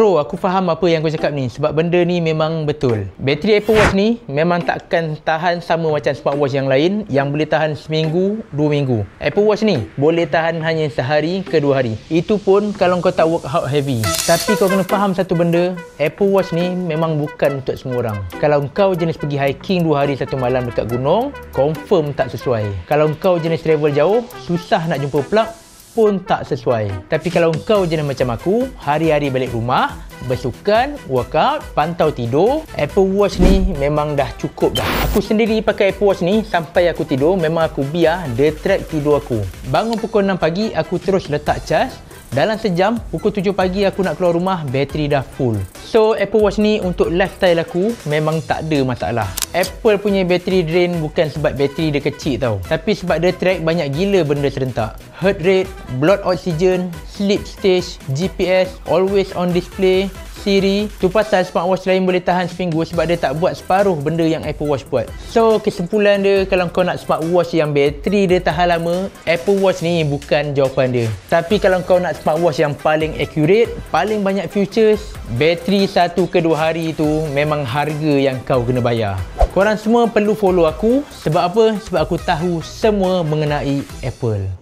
Bro, aku faham apa yang kau cakap ni sebab benda ni memang betul. Bateri Apple Watch ni memang takkan tahan sama macam smartwatch yang lain yang boleh tahan seminggu, 2 minggu. Apple Watch ni boleh tahan hanya sehari ke 2 hari. Itu pun kalau kau tak workout heavy. Tapi kau kena faham satu benda, Apple Watch ni memang bukan untuk semua orang. Kalau kau jenis pergi hiking 2 hari 1 malam dekat gunung, confirm tak sesuai. Kalau kau jenis travel jauh, susah nak jumpa plug pun tak sesuai. Tapi kalau kau jenis macam aku, hari-hari balik rumah, bersukan, workout, pantau tidur, Apple Watch ni memang dah cukup dah. Aku sendiri pakai Apple Watch ni sampai aku tidur, memang aku biar dia track tidur aku. Bangun pukul 6 pagi, aku terus letak cas. Dalam sejam, pukul 7 pagi aku nak keluar rumah, bateri dah full. So, Apple Watch ni untuk lifestyle aku memang tak ada masalah. Apple punya bateri drain bukan sebab bateri dia kecil tau. Tapi sebab dia track banyak gila benda serentak. Heart rate, blood oxygen, sleep stage, GPS, always on display, Siri. Tu pasal smartwatch lain boleh tahan seminggu sebab dia tak buat separuh benda yang Apple Watch buat. So, kesimpulan dia, kalau kau nak smartwatch yang bateri dia tahan lama, Apple Watch ni bukan jawapan dia. Tapi kalau kau nak smartwatch yang paling accurate, paling banyak features, bateri 1 ke 2 hari tu memang harga yang kau kena bayar. Korang semua perlu follow aku. Sebab apa? Sebab aku tahu semua mengenai Apple.